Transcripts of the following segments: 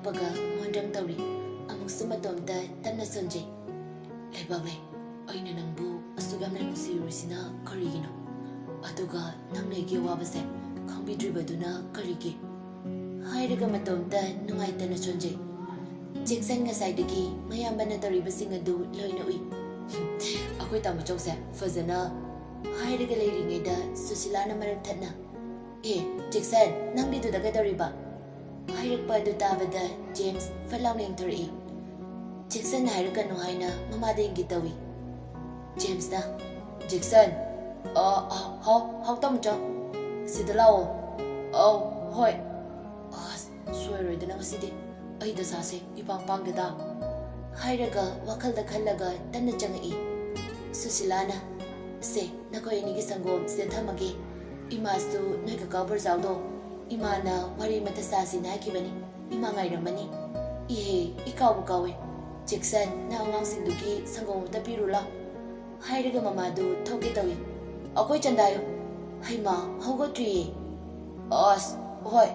ꯅꯣꯛꯄꯒ ꯃꯣꯟꯗ꯭ꯔꯪ ꯇꯧꯔꯤ ꯑꯃꯨꯛꯁꯨ ꯃꯇꯣꯝꯇ ꯇꯞꯅ ꯁꯣꯟꯖꯩ ꯂꯩꯕꯥꯛꯂꯩ ꯑꯩꯅ ꯅꯪꯕꯨ ꯑꯁꯨꯛ ꯌꯥꯝꯅ ꯅꯨꯡꯁꯤꯔꯨꯔꯤꯁꯤꯅ ꯀꯔꯤꯒꯤꯅꯣ ꯑꯗꯨꯒ ꯅꯪꯅ ꯑꯩꯒꯤ ꯑꯋꯥꯕꯁꯦ ꯈꯪꯕꯤꯗ꯭ꯔꯤꯕꯗꯨꯅ ꯀꯔꯤꯒꯤ ꯍꯥꯏꯔꯒ ꯃꯇꯣꯝꯇ ꯅꯨꯡꯉꯥꯏꯇꯅ ꯁꯣꯟꯖꯩ ꯖꯦꯛꯁꯟ ꯉꯁꯥꯏꯗꯒꯤ ꯃꯌꯥꯝꯕꯅ ꯇꯧꯔꯤꯕꯁꯤꯡ ꯑꯗꯨ ꯂꯣꯏꯅ ꯎꯏ ꯑꯩꯈꯣꯏ ꯇꯥꯃꯣꯆꯧꯁꯦ ꯐꯖꯅ ꯍꯥꯏꯔꯒ ꯂꯩꯔꯤꯉꯩꯗ ꯁꯨꯁꯤꯂꯥꯅ ꯃꯔꯛ ꯊꯠꯅ ꯖꯦꯛꯁꯟ ꯅꯪꯗꯤ ꯑꯗꯨꯗ ꯀꯩꯗꯧꯔꯤꯕ ꯍꯥꯏꯔꯛꯄ ꯑꯗꯨ ꯇꯥꯕꯗ ꯖꯦꯝꯁ ꯐꯠ ꯂꯥꯎꯅ ꯌꯦꯡꯊꯣꯔꯛꯏ ꯖꯦꯛꯁꯟꯅ ꯍꯥꯏꯔꯛꯀꯅꯨ ꯍꯥꯏꯅ ꯃꯃꯥꯗ ꯏꯪꯒꯤꯠ ꯇꯧꯏ ꯖꯦꯝꯁꯅ ꯖꯦꯛꯁꯟ ꯍꯥꯎ ꯇꯥꯃꯣꯆꯧ ꯁꯤꯗ ꯂꯥꯛꯑꯣ ꯑꯧ ꯍꯣꯏ ꯑꯁ ꯁꯣꯏꯔꯣꯏꯗꯅ ꯉꯁꯤꯗꯤ ꯑꯩ ꯗꯁꯥꯁꯦ ꯏꯄꯥꯡ ꯄꯥꯡꯗꯦꯗ ꯍꯥꯏꯔꯒ ꯋꯥꯈꯜꯗ ꯈꯜꯂꯒ ꯇꯟꯅ ꯆꯪꯉꯛꯏ ꯁꯨꯁꯤꯂꯥꯅ ꯁꯦ ꯅꯈꯣꯏ ꯑꯅꯤꯒꯤ ꯁꯪꯒꯣꯝ ꯁꯤꯗ ꯊꯝꯃꯒꯦ ꯏꯃꯥꯁꯨ ꯅꯣꯏ ꯀꯀꯥ ꯕꯨꯔꯖꯥꯎꯗꯣ ꯏꯃꯥꯅ ꯋꯥꯔꯤ ꯑꯃꯇ ꯁꯥꯁꯤꯅ ꯍꯥꯏꯈꯤꯕꯅꯤ ꯏꯃꯥ ꯉꯥꯏꯔꯝꯃꯅꯤ ꯏꯍꯦ ꯏꯀꯥꯎꯕꯨ ꯀꯥꯎꯋꯦ ꯖꯦꯛꯁꯟ ꯅꯪ ꯑꯉꯥꯡꯁꯤꯡꯗꯨꯒꯤ ꯁꯪꯒꯣꯝ ꯑꯃꯇ ꯄꯤꯔꯨ ꯂꯥꯎ ꯍꯥꯏꯔꯒ ꯃꯃꯥꯗꯨ ꯊꯣꯛꯀꯦ ꯇꯧꯏ ꯑꯩꯈꯣꯏ ꯆꯟꯗꯥꯌꯨ ꯍꯩꯃꯥ ꯍꯧꯒꯠꯇ꯭ꯔꯤꯌꯦ ꯑꯁ ꯍꯣꯏ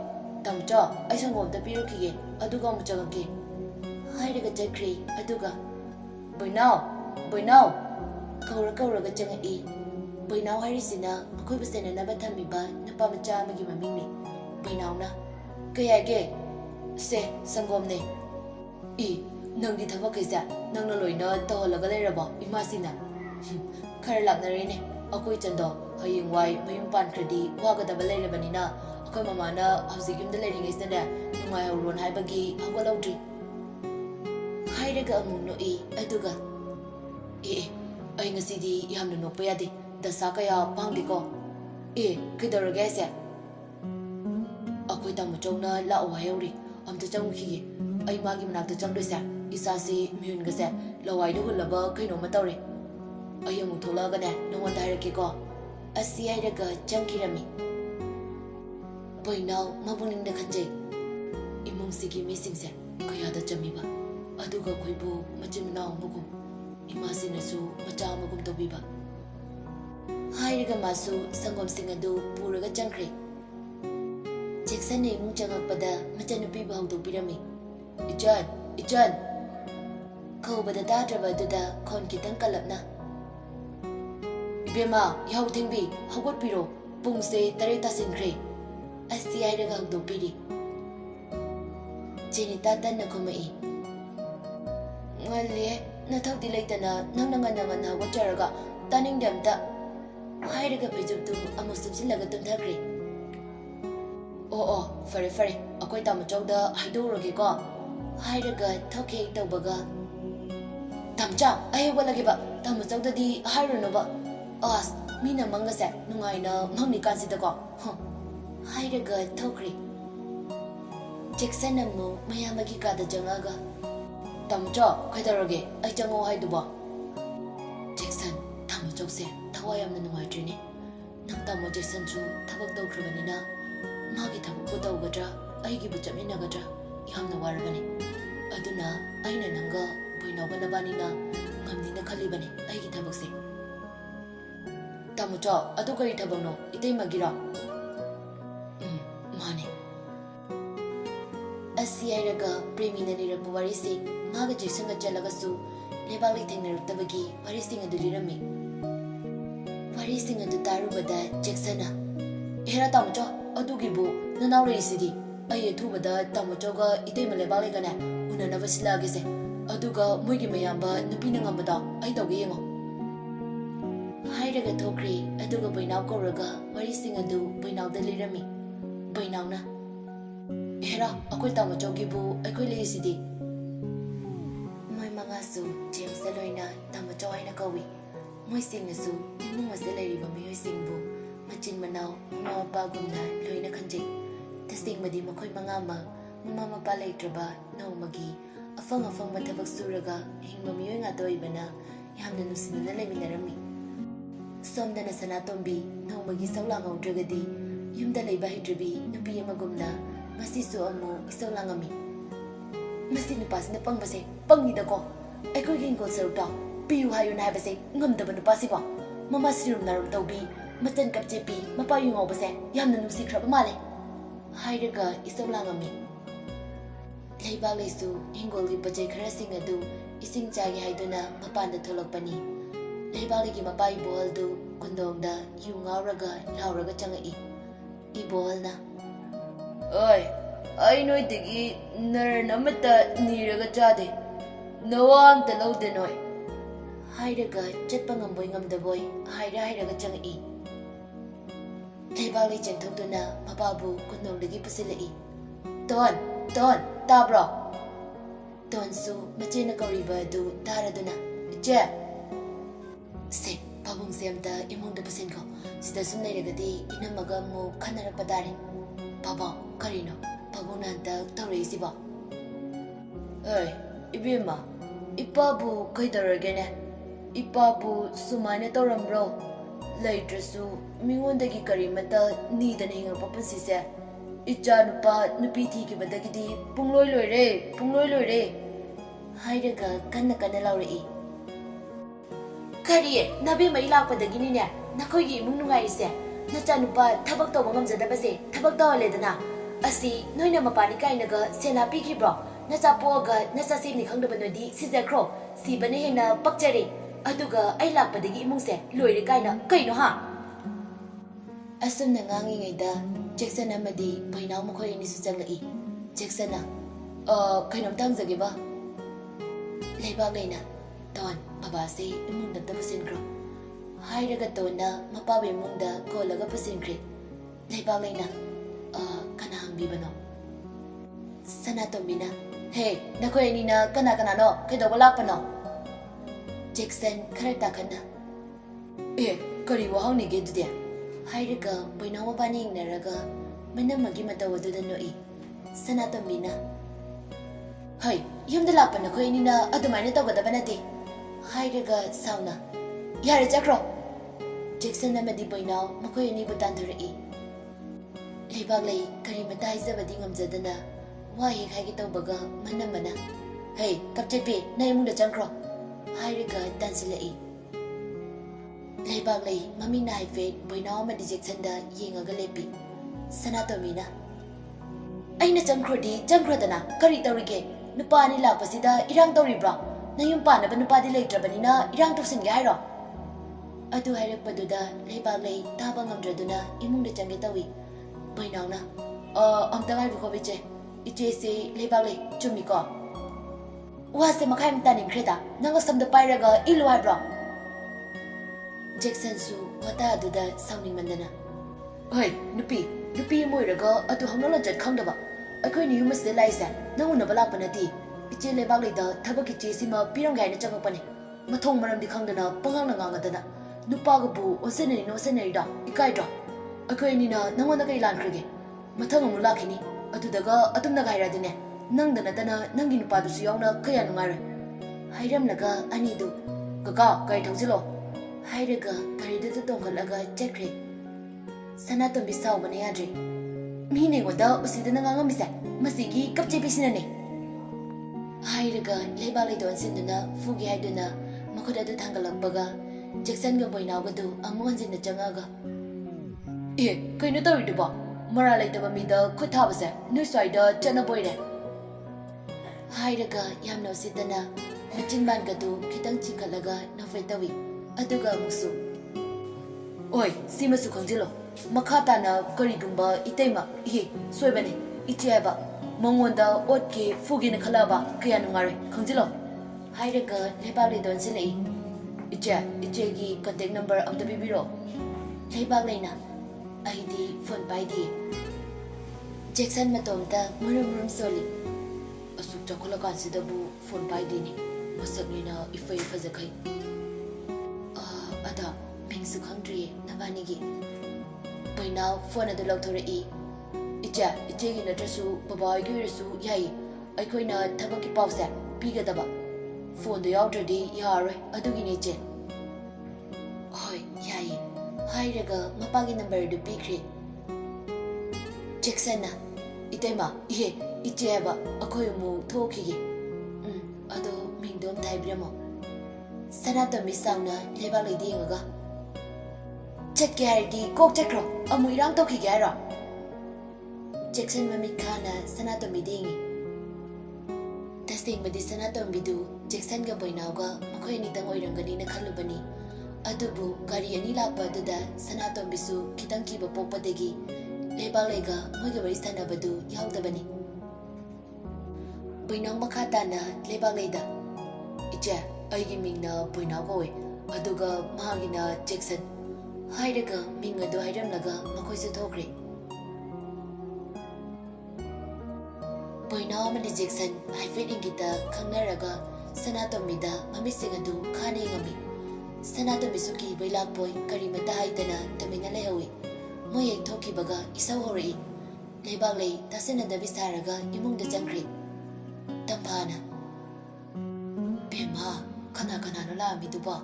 ꯇꯥꯃꯣꯆꯧ ꯑꯩ ꯁꯪꯒꯣꯝ ꯑꯃꯇ ꯄꯤꯔꯨꯈꯤꯒꯦ ꯑꯗꯨꯒ ꯑꯃꯨꯛ ꯆꯪꯉꯛꯀꯦ ꯍꯥꯏꯔꯒ ꯆꯠꯈ꯭ꯔꯦ ꯑꯗꯨꯒ ꯕꯣꯏꯅꯥꯎ ꯀꯧꯔꯒ ꯆꯪꯉꯛꯏ ꯕꯣꯏꯅꯥꯎ ꯍꯥꯏꯔꯤꯁꯤꯅ ꯃꯈꯣꯏꯕꯨ ꯁꯦꯟꯅꯅꯕ ꯊꯝꯃꯤꯕ ꯅꯨꯄꯥ ꯃꯆꯥ ꯑꯃꯒꯤ ꯃꯃꯤꯡꯅꯤ ꯕꯣꯏꯅꯥꯎꯅ ꯀꯩ ꯍꯥꯏꯒꯦ ꯁꯦ ꯁꯪꯒꯣꯝꯅꯦ ꯅꯪꯗꯤ ꯊꯕꯛꯈꯩꯁꯦ ꯅꯪꯅ ꯂꯣꯏꯅ ꯇꯧꯍꯜꯂꯒ ꯂꯩꯔꯕꯣ ꯏꯃꯥꯁꯤꯅ ꯈꯔ ꯂꯥꯛꯅꯔꯦꯅꯦ ꯑꯩꯈꯣꯏ ꯆꯟꯗꯣ ꯍꯌꯦꯡꯋꯥꯏ ꯃꯌꯨꯝ ꯄꯥꯟꯈ꯭ꯔꯗꯤ ꯋꯥꯒꯗꯕ ꯂꯩꯔꯕꯅꯤ나 ꯑꯩꯈꯣꯏ ꯃꯃꯥꯅ ꯍꯧꯖꯤꯛ ꯌꯨꯝꯗ ꯂꯩꯔꯤꯉꯩꯁꯤꯗꯅꯦ ꯅꯨꯡꯉꯥꯏꯍꯧꯔꯣꯅ ꯍꯥꯏꯕꯒꯤ ꯍꯧꯒꯠꯍꯧꯗ꯭ꯔꯤ ꯍꯥꯏꯔꯒ ꯑꯃꯨꯛ ꯅꯣꯛꯏ ꯑꯗꯨꯒ ꯑꯩ ꯉꯁꯤꯗꯤ ꯌꯥꯝꯅ ꯅꯣꯛꯄ ꯌꯥꯗꯦ ꯗꯁꯥ ꯀꯌꯥ ꯄꯥꯡꯗꯦꯀꯣ ꯀꯩꯗꯧꯔꯒꯦ ꯍꯥꯏꯁꯦ ꯑꯩꯈꯣꯏ ꯇꯥꯃꯣꯆꯧꯅ ꯂꯥꯛꯑꯣ ꯍꯥꯏꯍꯧꯔꯤ ꯑꯝꯇ ꯆꯪꯉꯨꯈꯤꯒꯦ ꯑꯩ ꯃꯥꯒꯤ ꯃꯅꯥꯛꯇ ꯆꯪꯗꯣꯏꯁꯦ ꯏꯁꯥꯁꯤ ꯃꯤꯍꯨꯟꯒꯁꯦ ꯂꯋꯥꯏꯗ ꯍꯨꯜꯂꯕ ꯀꯩꯅꯣꯝꯃ ꯇꯧꯔꯦ ꯑꯩ ꯑꯃꯨꯛ ꯊꯣꯛꯂꯛꯑꯒꯅꯦ ꯅꯉꯣꯟꯗ ꯍꯥꯏꯔꯛꯀꯦꯀꯣ ꯑꯁꯤ ꯍꯥꯏꯔꯒ ꯆꯪꯈꯤꯔꯝꯃꯤ ꯕꯣꯏꯅꯥꯎ ꯃꯕꯨꯛꯅꯤꯡꯗ ꯈꯟꯖꯩ ꯏꯃꯨꯡꯁꯤꯒꯤ ꯃꯤꯁꯤꯡꯁꯦ ꯀꯌꯥꯗ ꯆꯝꯃꯤꯕ ꯑꯗꯨꯒ ꯑꯩꯈꯣꯏꯕꯨ ꯃꯆꯤꯟ ꯃꯅꯥꯎ ꯑꯃꯒꯨꯝ ꯏꯃꯥꯁꯤꯅꯁꯨ ꯃꯆꯥ ꯑꯃꯒꯨꯝ ꯇꯧꯕꯤꯕ ꯍꯥꯏꯔꯒ ꯃꯥꯁꯨ ꯁꯪꯒꯣꯝꯁꯤꯡ ꯑꯗꯨ ꯄꯨꯔꯒ ꯆꯪꯈ꯭ꯔꯦ ꯖꯦꯛꯁꯟꯅ ꯏꯃꯨꯡ ꯆꯪꯉꯛꯄꯗ ꯃꯆꯟꯅꯨꯄꯤꯕꯨ ꯍꯧꯗꯣꯛꯄꯤꯔꯝꯃꯤ ꯏꯆꯟ ꯀꯧꯕꯗ ꯇꯥꯗ꯭ꯔꯕ ꯑꯗꯨꯗ ꯈꯣꯟ ꯈꯤꯇꯪ ꯀꯜꯂꯞꯅ ꯏꯕꯦꯝꯃ ꯌꯥꯍꯧ ꯊꯦꯡꯕꯤ ꯍꯧꯒꯠꯄꯤꯔꯣ ꯄꯨꯡꯁꯦ 8 ꯇꯥꯁꯤꯟꯈ꯭ꯔꯦ ꯑꯁꯤ ꯍꯥꯏꯔꯒ ꯍꯧꯗꯣꯛꯄꯤꯔꯤ ꯖꯦꯅꯤꯇꯥ ꯇꯟꯅ ꯈꯨꯝꯃꯛꯏ ꯉꯜꯂꯤꯍꯦ ꯅꯊꯧꯗꯤ ꯂꯩꯇꯅ ꯅꯪꯅ ꯉꯟꯅ ꯍꯧꯒꯠꯆꯔꯒ ꯇꯥꯅꯤꯡꯗꯦ ꯑꯝꯇ ꯍꯥꯏꯔꯒ ꯐꯩꯖꯨꯞꯇꯨ ꯑꯃꯨꯛ ꯁꯨꯞꯆꯤꯜꯂꯒ ꯇꯨꯝꯊꯈ꯭ꯔꯦ ꯑꯣ ꯐꯔꯦ ꯑꯩꯈꯣꯏ ꯇꯥꯃꯣꯆꯧꯗ ꯍꯥꯏꯗꯣꯛꯎꯔꯒꯦꯀꯣ ꯍꯥꯏꯔꯒ ꯊꯣꯛꯀꯦ ꯍꯦꯛ ꯇꯧꯕꯒ ꯇꯥꯃꯣꯆꯧ ꯑꯩ ꯍꯧꯒꯠꯂꯒꯦꯕ ꯇꯥꯃꯣꯆꯧꯗꯗꯤ ꯍꯥꯏꯔꯨꯅꯨꯕ ꯑꯁ ꯃꯤꯅ ꯃꯪꯒꯁꯦ ꯅꯨꯡꯉꯥꯏꯅ ꯃꯪꯅꯤꯀꯥꯟꯁꯤꯗꯀꯣ ꯍꯥꯏꯔꯒ ꯊꯣꯛꯈ꯭ꯔꯦ ꯖꯦꯛꯁꯟ ꯑꯃꯨꯛ ꯃꯌꯥꯝꯕꯒꯤ ꯀꯥꯗ ꯆꯪꯉꯛꯑꯒ ꯇꯥꯃꯣꯆꯧ ꯀꯩꯗꯧꯔꯒꯦ ꯑꯩ ꯆꯪꯉꯣ ꯍꯥꯏꯗꯨꯕꯣ ꯖꯦꯛꯁꯟ ꯇꯥꯃꯣꯆꯧꯁꯦ ꯊꯋꯥꯏ ꯌꯥꯝꯅ ꯅꯨꯡꯉꯥꯏꯇ꯭ꯔꯤꯅꯦ ꯅꯪ ꯇꯥꯃꯣ ꯖꯦꯛꯁꯟꯁꯨ ꯊꯕꯛ ꯇꯧꯈ꯭ꯔꯕꯅꯤꯅ ꯃꯥꯒꯤ ꯊꯕꯛꯄꯨ ꯇꯧꯒꯗ꯭ꯔꯥ ꯑꯩꯒꯤꯕꯨ ꯆꯠꯃꯤꯟꯅꯒꯗ꯭ꯔꯥ ꯌꯥꯝꯅ ꯋꯥꯔꯕꯅꯤ ꯑꯗꯨꯅ ꯑꯩꯅ ꯅꯪꯒ ꯕꯣꯏꯅꯥꯎꯒ ꯅꯕꯥꯅꯤꯅ ꯉꯝꯅꯤꯅ ꯈꯜꯂꯤꯕꯅꯤ ꯑꯩꯒꯤ ꯊꯕꯛꯁꯦ ꯇꯥꯃꯣꯆꯧ ꯑꯗꯨ ꯀꯔꯤ ꯊꯕꯛꯅꯣ ꯏꯇꯩꯃꯒꯤꯔꯣ ꯃꯥꯅꯦ ꯑꯁꯤ ꯍꯥꯏꯔꯒ ꯄ꯭ꯔꯦꯃꯤꯅ ꯂꯤꯔꯛꯄ ꯋꯥꯔꯤꯁꯤ ꯃꯥꯒ ꯖꯦꯛꯁꯟꯒ ꯆꯠꯂꯒꯁꯨ ꯂꯩꯕꯥꯛꯂꯩ ꯊꯦꯡꯅꯔꯛꯇꯕꯒꯤ ꯋꯥꯔꯤꯁꯤꯡ ꯑꯗꯨ ꯂꯤꯔꯝꯃꯤ ꯋꯥꯔꯤꯁꯤꯡ ꯑꯗꯨ ꯇꯥꯔꯨꯕꯗ ꯖꯦꯛꯁꯟꯅ ꯍꯦꯔꯥ ꯇꯥꯃꯣꯆꯧ ꯑꯗꯨꯒꯤꯕꯨ ꯅꯅꯥꯎ ꯂꯩꯔꯤꯁꯤꯗꯤ ꯑꯩ ꯑꯊꯨꯕꯗ ꯇꯥꯃꯣꯆꯧꯒ ꯏꯇꯩꯃ ꯂꯩꯕꯥꯛꯂꯩꯒꯅꯦ ꯎꯅꯅꯕ ꯁꯤꯜꯂꯛꯑꯒꯦꯁꯦ ꯑꯗꯨꯒ ꯃꯣꯏꯒꯤ ꯃꯌꯥꯝꯕ ꯅꯨꯄꯤꯅ ꯉꯝꯕꯗꯣ ꯑꯩ ꯇꯧꯒꯦ ꯌꯦꯡꯉꯣ ꯍꯥꯏꯔꯒ ꯊꯣꯛꯈ꯭ꯔꯦ ꯑꯗꯨꯒ ꯕꯣꯏꯅꯥꯎ ꯀꯧꯔꯒ ꯋꯥꯔꯤꯁꯤꯡ ꯑꯗꯨ ꯕꯣꯏꯅꯥꯎꯗ ꯂꯤꯔꯝꯃꯤ ꯕꯣꯏꯅꯥꯎꯅ ꯍꯦꯔꯥ ꯑꯩꯈꯣꯏ ꯇꯥꯃꯣꯆꯧꯒꯤꯕꯨ ꯑꯩꯈꯣꯏ ꯂꯩꯔꯤꯁꯤꯗꯤ ꯃꯣꯏ ꯃꯉꯥꯁꯨ ꯖꯦꯝꯁꯇ ꯂꯣꯏꯅ ꯇꯥꯃꯣꯆꯧ ꯍꯥꯏꯅ ꯀꯧꯏ ꯃꯣꯏꯁꯤꯡꯅꯁꯨ ꯏꯃꯨꯡ ꯑꯁꯤꯗ ꯂꯩꯔꯤꯕ ꯃꯤꯑꯣꯏꯁꯤꯡꯕꯨ ꯃꯆꯤꯟ ꯃꯅꯥꯎ ꯃꯃꯥ ꯃꯄꯥꯒꯨꯝꯅ ꯂꯣꯏꯅ ꯈꯟꯖꯩ ꯇꯁꯦꯡꯕꯗꯤ ꯃꯈꯣꯏ ꯃꯉꯥꯃꯛ ꯃꯃꯥ ꯃꯄꯥ ꯂꯩꯇ꯭ꯔꯕ ꯅꯣꯡꯃꯒꯤ ꯑꯐꯪꯕ ꯊꯕꯛ ꯁꯨꯔꯒ ꯍꯤꯡꯕ ꯃꯤꯑꯣꯏ ꯉꯥꯛꯇ ꯑꯣꯏꯕꯅ ꯌꯥꯝꯅ ꯅꯨꯡꯁꯤꯅꯅ ꯂꯩꯃꯤꯟꯅꯔꯝꯃꯤ ꯁꯣꯝꯗꯅ ꯁꯅꯥꯇꯣꯝꯕꯤ ꯅꯣꯡꯃꯒꯤ ꯏꯁꯧ ꯂꯥꯡꯍꯧꯗ꯭ꯔꯒꯗꯤ ꯌꯨꯝꯗ ꯂꯩꯕ ꯍꯩꯇ꯭ꯔꯕꯤ ꯅꯨꯄꯤ ꯑꯃꯒꯨꯝꯅ ꯉꯁꯤꯁꯨ ꯑꯃꯨꯛ ꯏꯁꯧ ꯂꯥꯡꯉꯝꯃꯤ ꯃꯁꯤ ꯅꯨꯄꯥꯁꯤꯅ ꯄꯪꯕꯁꯦ ꯄꯪꯅꯤꯗꯀꯣ ꯑꯩꯈꯣꯏꯒꯤ ꯍꯤꯡꯒꯣꯜ ꯁꯔꯨꯛꯇꯣ ꯄꯤꯌꯨ ꯍꯥꯏꯌꯨꯅ ꯍꯥꯏꯕꯁꯦ ꯉꯝꯗꯕ ꯅꯨꯄꯥꯁꯤꯕꯣ ꯃꯃꯥ ꯁꯤꯔꯨꯝ ꯅꯥꯔꯨꯝ ꯇꯧꯕꯤ ꯃꯆꯟ ꯀꯞꯆꯦꯠꯄꯤ ꯃꯄꯥ ꯌꯨꯉꯧꯕꯁꯦ ꯌꯥꯝꯅ ꯅꯨꯡꯁꯤꯈ꯭ꯔꯕ ꯃꯥꯜꯂꯦ ꯍꯥꯏꯔꯒ ꯏꯁꯧ ꯂꯥꯡꯉꯝꯃꯤ Leibakleisu hingolgi pajai kharasing adu ising chagi haiduna mapanda tholakpani. Leibaklegi mapai boldu kundongda yu ngauraga lauraga changai. Ibolna Oi, ai noi digi nar namata niraga chade. Nawam ta laude noi. Hairaga chatpa ngamboi ngamdaboi hairaga changai. Leibaklei chentokduna mapabu kundongdagi pusilai. Ton, tabro. Tonsu machina kauriba adu taraduna. Che. Se, pabung semta imungda pusinko. Sida sum leiragadi inamaga mu khanarapak tare. Papa, karino? Pabung nanta taurisiba. Oi, ibima. Ipabu kaidaragene. Ipabu sumaina taurambro. Leitrasu mingondagi karimata nidana hingakpa punsise. Icha nupa nupi thikibadagidi pungloi loire. Hairaga kanna laurai. Kariye, nabe mai lakpadagini ne. Nakhoigi imung nungaise. Nacha nupa thabak tawba ngamjadabase thabak tawaledana. Asi noina mapani kainaga sena pikhibro. Nacha poga nacha semni khangdaba nodi sijakro. Sibane hena pakjare. Aduga ai lakpadagi imungse loire kaino ha. Asumna ngangingaida Jackson amadi painaw makhoi ni sujanglai. Jackson na kainom tangjage ba? Leibaklei na ton babase imungda tapusinkro. Hairaga tona mapawe imungda kolaga pusinkre. Leibaklei na kana hangbibano. Sanatombina Hey, nakhoi ni na kana no kaidoba lakpano. Jackson khara takana. Kari wahawni ge dude. Hairaga painaw mapani ingnaraga manamagi mataw aduda noi. Sanatombina Hai, yumda lakpana khoi ni na adumaina tawgadaba nate. Hairaga sauna Yare chakro. Jackson amadi painaw makhoi ani bu tandurai. Leibaklei kari mata haizabadi ngamjadana wahi khagi tawbaga manamana. Hey, kapchepe na imungda changkro. Hairaga tansilai. Leibaklei mamina haifet painaw amadi Jackson da yengaga lepi. Sanatombina Aina changkrodana kari tawrige nupani lakpasida irang tawribra. Nayum panaba nupadi leitrabanina irang tawsinge hairo. Adu hairakpaduda Leibaklei taba ngamdraduna imungda change tawi. Painawna amta ngaibuko biche. Ichese Leibaklei chumiko. Wase makhai mtaningkreda nanga samda pairaga ilu haibra. Jackson su wata aduda sauningmandana. Hoi, nupi moiraga adu hangnola jat khangdaba. Akhoi ni yumasde laise nangunaba lakpanati. Iche Leibaklei da thabaki chesima piramgaina changakpane. Mathong maramdi khangdana pangangna ngangadana. Nupagabu osenari da ikaidra. Akhoi ni na nangonda kai lankrage. Mathang amu lakhini. Adudaga atumna gairadine. Nangdana dana nangi nupadu su yauna kaya nungare. Hairamnaga anidu. Kaka kai thawjilo. Hairaga karida tongkalaga chakre. Sanatombi saubane yadre. Mine goda usidana ngangamisa masigi kapchepisinane. Hairaga Leibaklei don sinduna fugi haiduna makodadu thangalakpaga Jackson ga painawgadu amu hanjinna changaga. Kaino tawriduba mara leitaba mida khuthabase noi swaida chana boire. Hairaga yamna usidana machinbangadu khitang chikhalaga nafai tawi. Aduga musu Oi, simasu khangjilo. Makhatana karigumba iteima soibane icheba mongonda otke fugina khalaba kaya nungare khangjilo. Hairaga Leibaklei don silai. Ichegi contact number amta bibiro. Leibaklei na aidi phone paidi. Jackson matomta murum soli. Asuk chakula kansidabu phone paidi ni. Masakni na ifai fazakai. Ada mingsu khangdri nabanigi. Painaw phone adu lauthorai. Ichegi natrasu babai rasu yai. Aikoina thabaki pause pigadaba. Phone do yaudradi yaroi adugini che. Hoi, yai. Hairaga mapagi number du pikre. Jackson na itaima icheba akhoi mu thokigi. Ado mingdom thaibramo. Sanatombbi sauna Leibaklei dingaga. Chatke hardi kok chakro amu irang tokhige hairo. Jackson mami khana Sanatombbi dingi. तसेंबदी सनातोंबिदु जेक्सनगा बोइनावगा मखोय नितंग ओइरंगनीना खल्लुबनी अदुबु गाड़ी अनि लापा अदुदा सनातोंबिसु खितंग किबा पोकपदगी लेबाक्लैगा मोइगा वरि सानबदु यावदबनी बोइनाव मखा ताना लेबाक्लैदा इचे अइगी मिंगना बोइनाव कौवे अदुगा मागिना Jackson हाइरगा Ming अदु हाइरमलगा मखोयसु थोख्रे बोइनाव अमदि Jackson हाइफेट इंगिता खंगनरगा सनातोंबिदा ममिसिंग अदु खाने ngami सनातोंबिसु की बैलाकपोय करिमता हाइतना तमिना लेहवी मोय एक थोखिबगा इसौ होरई लेबाक्लै तासनदबि सारगा इमुंगदा चंख्रे तंफाना बेमा खना खनानो लामिदुबा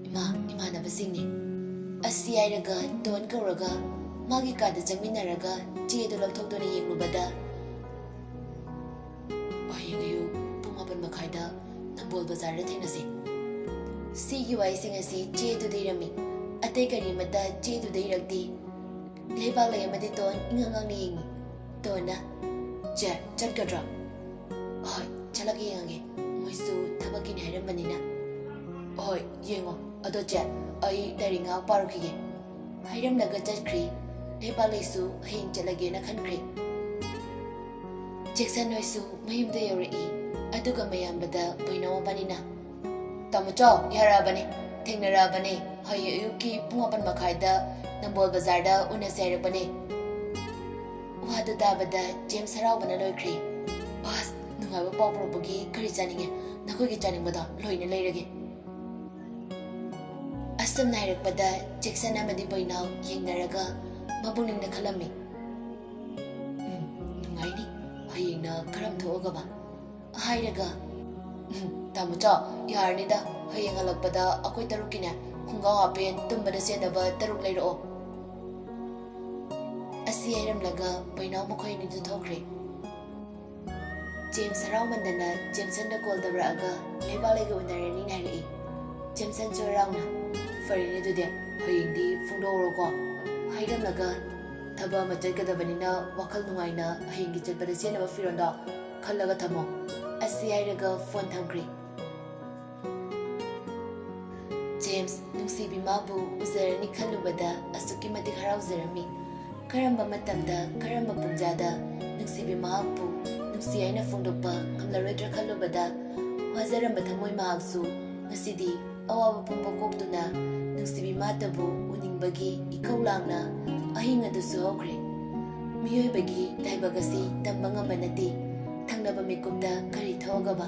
इमानबसिंगनि असि आइरगा दोन कौरगा मागी कादा चंगमिनरगा चेदो लौथोक्तोना येंगलुबदा अहिंगयु पुंग 8 मखाइदा नंबोल बाजार थेनसे सिगी वाइसिंग असि चेदो दैरमी अतै करिमता चेदो दैरक्ति लेबाक्लै अमदि तोन इंगंगांगनि येंगि तोना चे चटकड्रा होय चलगे यांगे मोइसु थबकिनि हाइरमबनिना होय येंगो अदो चे अई लाइरिंगा पारुखिगे हाइरमलगा चटख्रि लेबाक्लैसु हयिंग चलगेना खनख्रि जेक्सन नोइसु मयुमदा यौरई अदुगा मयामबदा बोइनावबनिना तमुचो याराबने थेंगनराबने हय अयुकी पुंग 8 मखाइदा नंबोल बाजारदा उनसे हाइरबने वादु ताबदा जेम्स हरावबना लोइख्रि बस नुंगाइबा पावपुरबगी करि चानिंगे नखोइगी चानिंगबदा लोइना लेरगे असम नाइरकपदा जेक्सन अमदि बोइनाव येंगनरगा मबुनिंगना खलमी नुंगाइनि हयिंगना करम थोगबा हाइरगा तामुचो यारनिदा हयिंग हलकपदा अखोय तरुकिने खुंगाव हापेन तुम्बदा सेनबा तरुक लेरो असि हाइरमलगा बोइनाव मखोयनिदु थोख्रे जेम्स हरावमंदना जेमसनदा कॉल तबरागा लेबाक्लैगा उनरनि नाइरई जेमसन चोरावना फरिने दुदे हयिंगदि फुंदोरोको हाइरमलगा थबा मचगदबनिना वखल नुंगाइना हयिंगी चलपदा सेनबा फिरोंदा खल्लगा थमो असि हाइरगा फोन थमख्रि जेम्स नुंसीबी माबु उजरनि खल्लुबदा असुकी मतिक हरावजरमी करम्बा मतमदा करम्बा पुंजादा नुंसीबी माबु नुंसी आइना फोंदोकपा ngamlaroidra खल्लुबदा वाजरम्बा थमोय मागसु ngasiदी अवाबा पुंबा कोक्तुना नुंसीबी मातबु उनिंगबगी इखौ लांगना अहिंग अदुसु हौख्रे मियोइबगी लाइबगसी तंबा ngamba nati थंगनबा मिकुपदा करि थोगबा